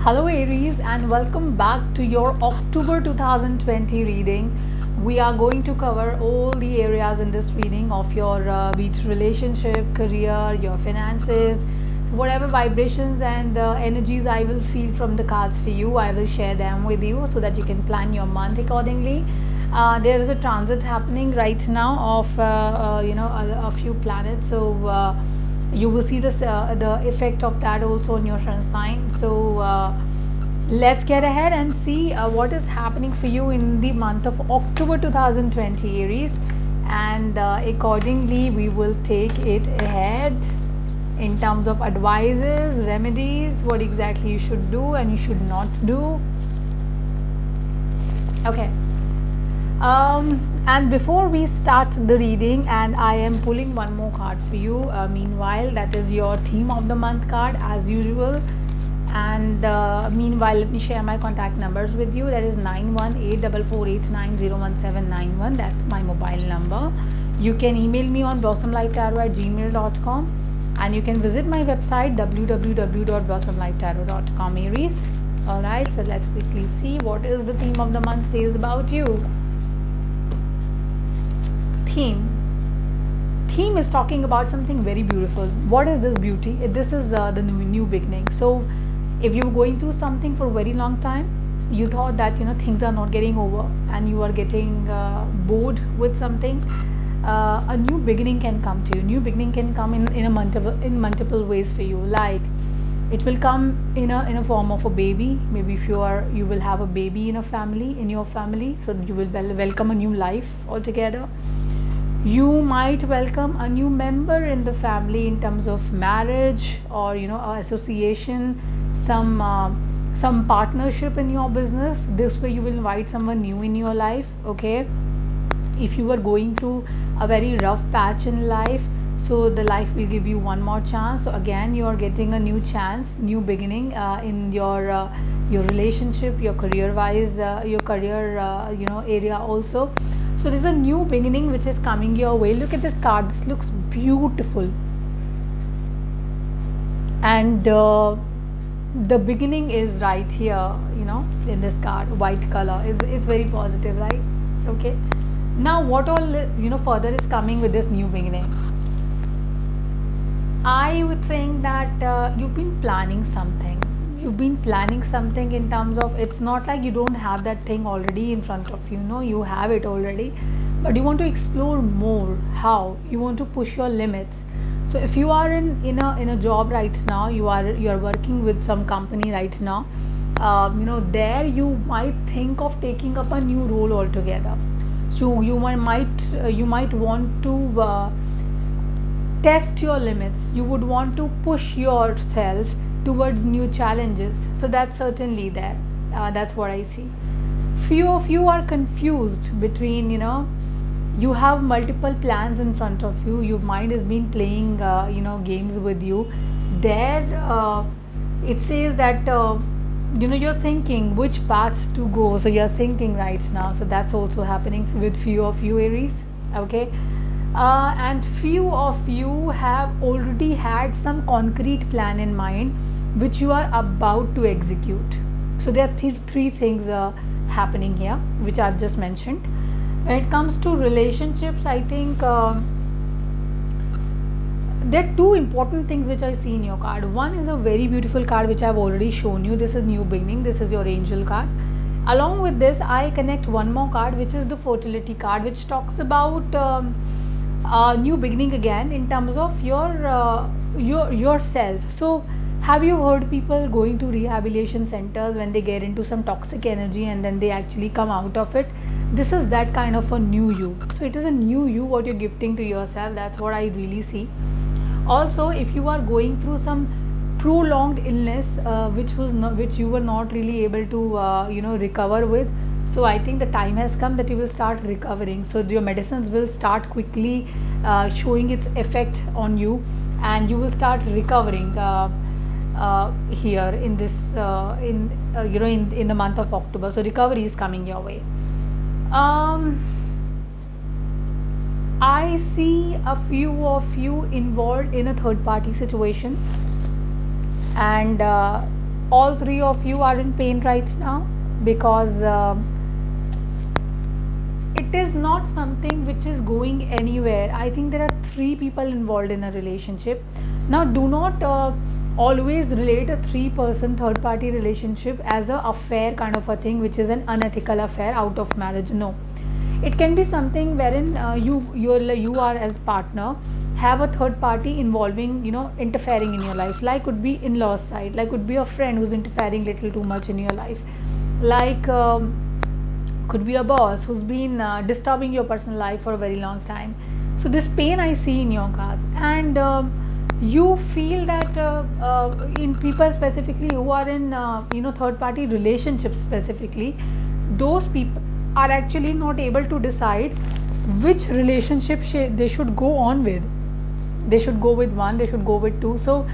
Hello Aries and welcome back to your October 2020 reading. We are going to cover all the areas in this reading of your be it relationship, career, your finances. So whatever vibrations and energies I will feel from the cards for you, I will share them with you so that you can plan your month accordingly. There is a transit happening right now of a few planets, so you will see this the effect of that also on your sun sign. So let's get ahead and see what is happening for you in the month of October 2020, Aries, and accordingly we will take it ahead in terms of advices, remedies, what exactly you should do and you should not do. Okay. And before we start the reading, and I am pulling one more card for you. Meanwhile, that is your theme of the month card as usual. And meanwhile, let me share my contact numbers with you. That is 918448901791. That's my mobile number. You can email me on blossomlifetarot@gmail.com, and you can visit my website www.blossomlifetarot.com, Aries. Alright, so let's quickly see what is the theme of the month says about you. Theme is talking about something very beautiful. What is this beauty? This is the new beginning. So if you were going through something for a very long time, you thought that things are not getting over and you are getting bored with something, a new beginning can come to you. New beginning can come in multiple ways for you. Like, it will come in a form of a baby. Maybe if you will have a baby in your family, so you will welcome a new life altogether. You might welcome a new member in the family in terms of marriage, or association, some partnership in your business. This way you will invite someone new in your life. Okay, if you are going through a very rough patch in life, so the life will give you one more chance. So again, you are getting a new chance, new beginning in your relationship, your career wise, your career area also. So there's a new beginning which is coming your way. Look at this card. This looks beautiful, and the beginning is right here. In this card, white color is it's very positive, right? Okay. Now, what all further is coming with this new beginning? I would think that you've been planning something. You've been planning something in terms of, it's not like you don't have that thing already in front of you. No, you have it already, but you want to explore more. How? You want to push your limits. So if you are in a job right now, you are working with some company right now. There you might think of taking up a new role altogether. So you might want to test your limits. You would want to push yourself towards new challenges. So that's certainly there. That's what I see. Few of you are confused between, you have multiple plans in front of you. Your mind has been playing games with you. There it says that you're thinking which paths to go. So you're thinking right now. So that's also happening with few of you, Aries. Okay. And few of you have already had some concrete plan in mind which you are about to execute. So there are three things happening here which I've just mentioned. When it comes to relationships, I think there are two important things which I see in your card. One is a very beautiful card which I've already shown you. This is new beginning. This is your angel card. Along with this, I connect one more card which is the fertility card, which talks about new beginning again in terms of yourself. So have you heard people going to rehabilitation centers when they get into some toxic energy and then they actually come out of it? This is that kind of a new you. So it is a new you what you're gifting to yourself. That's what I really see. Also, if you are going through some prolonged illness which you were not really able to recover with, so I think the time has come that you will start recovering. So your medicines will start quickly showing its effect on you, and you will start recovering here in this in the month of October. So recovery is coming your way. I see a few of you involved in a third party situation, and all three of you are in pain right now, because it is not something which is going anywhere. I think there are three people involved in a relationship. Now, do not always relate a three-person third-party relationship as a affair kind of a thing, which is an unethical affair out of marriage. No, it can be something wherein you are as partner have a third party involving, interfering in your life. Like could be in-laws side, like could be a friend who's interfering little too much in your life, like could be a boss who's been disturbing your personal life for a very long time. So this pain I see in your cards, and you feel that in people specifically who are in third party relationships specifically, those people are actually not able to decide which relationship they should go on with. They should go with one, they should go with two. So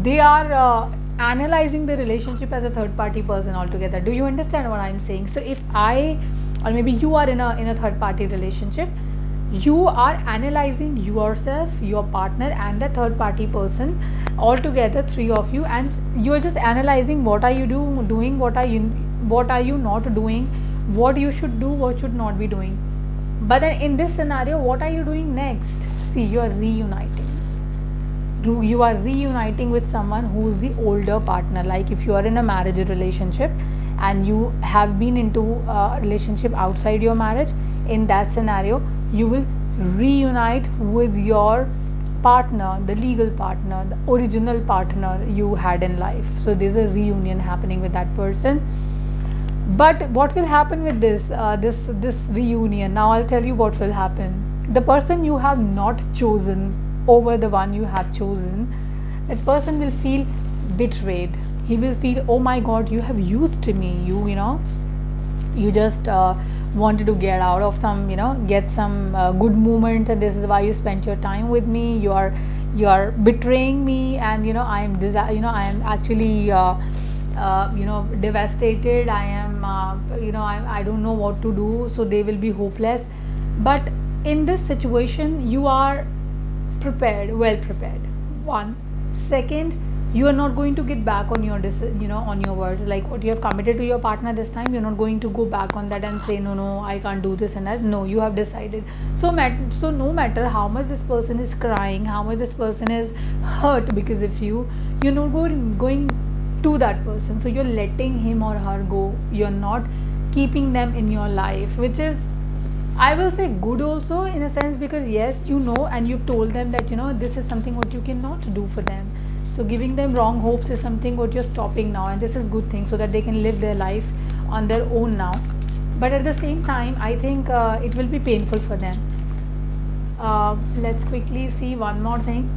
they are analyzing the relationship as a third party person altogether. Do you understand what I'm saying? So if I, or maybe you are in a third party relationship, you are analyzing yourself, your partner, and the third party person all together, three of you, and you're just analyzing what are you doing, what are you not doing, what you should do, what should not be doing. But then in this scenario, what are you doing next? See, you are reuniting. You are reuniting with someone who's the older partner. Like if you are in a marriage relationship and you have been into a relationship outside your marriage, in that scenario you will reunite with your partner, the legal partner, the original partner you had in life. So there's a reunion happening with that person. But what will happen with this reunion? Now I'll tell you what will happen. The person you have not chosen over the one you have chosen, that person will feel betrayed. He will feel, oh my god, you have used me, you just wanted to get out of some, get some good moments, and this is why you spent your time with me. You are betraying me, and I am actually devastated. I am I don't know what to do. So they will be hopeless. But in this situation, you are prepared, well prepared. One. Second, you are not going to get back on your on your words. Like what you have committed to your partner this time, you're not going to go back on that and say no, I can't do this and that. No, you have decided. So no matter how much this person is crying, how much this person is hurt because of you're not going to that person. So you're letting him or her go. You're not keeping them in your life, which is, I will say, good also in a sense, because yes, and you've told them that this is something what you cannot do for them. So giving them wrong hopes is something what you're stopping now, and this is good thing so that they can live their life on their own now. But at the same time, I think it will be painful for them. Let's quickly see one more thing.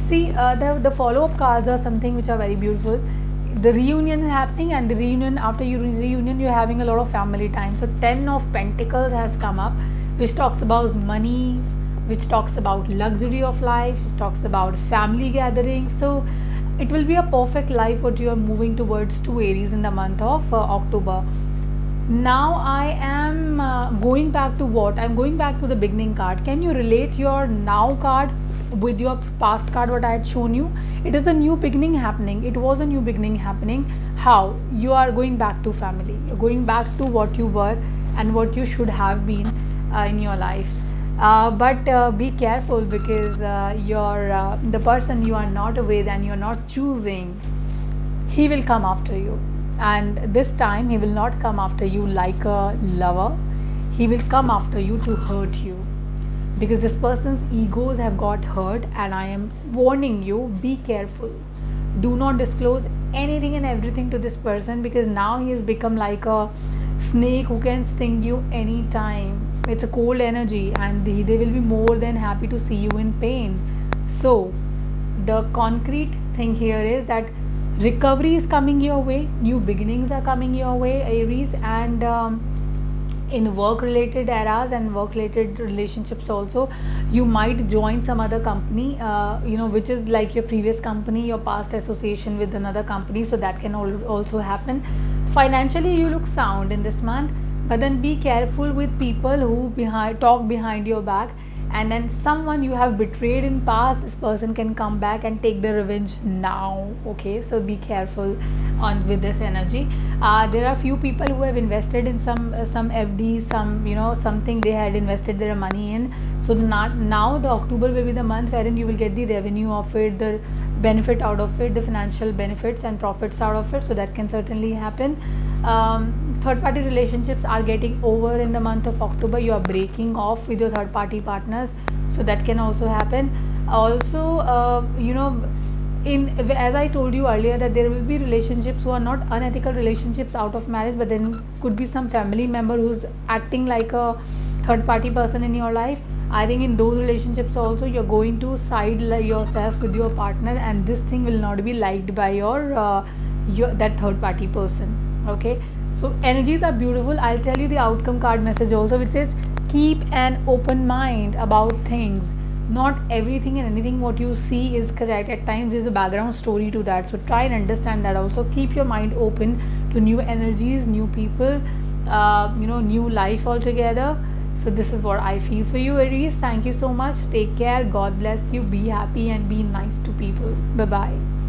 See, the follow-up cards are something which are very beautiful. The reunion is happening, and the reunion, after your reunion, you're having a lot of family time. So 10 of Pentacles has come up, which talks about money, which talks about luxury of life, which talks about family gatherings. So it will be a perfect life what you are moving towards to Aries in the month of October. Now I am going back to what? I'm going back to the beginning card. Can you relate your now card with your past card what I had shown you? It is a new beginning happening. It was a new beginning happening. How? You are going back to family. You're going back to what you were and what you should have been in your life. But be careful, because the person you are not with and you're not choosing, he will come after you. And this time he will not come after you like a lover. He will come after you to hurt you, because this person's egos have got hurt, and I am warning you, be careful. Do not disclose anything and everything to this person, because now he has become like a snake who can sting you anytime. It's a cold energy, and they will be more than happy to see you in pain. So the concrete thing here is that recovery is coming your way, new beginnings are coming your way, Aries, and in work related eras and work related relationships also, you might join some other company, which is like your previous company, your past association with another company. So that can also happen. Financially you look sound in this month, but then be careful with people who talk behind your back and then someone you have betrayed in past, this person can come back and take the revenge now. Okay, so be careful on with this energy. There are few people who have invested in some FD, some, something they had invested their money in. So not now, the October will be the month wherein you will get the revenue of it, the benefit out of it, the financial benefits and profits out of it. So that can certainly happen. Third party relationships are getting over in the month of October. You are breaking off with your third party partners, so that can also happen. Also, in as I told you earlier, that there will be relationships who are not unethical relationships out of marriage, but then could be some family member who's acting like a third party person in your life. I think in those relationships also, you're going to side yourself with your partner, and this thing will not be liked by your that third party person. Okay, so energies are beautiful. I'll tell you the outcome card message also, which says keep an open mind about things. Not everything and anything what you see is correct. At times there's a background story to that, so try and understand that. Also keep your mind open to new energies, new people, new life altogether. So this is what I feel for you, Aries. Thank you so much. Take care. God bless you. Be happy and be nice to people. Bye bye.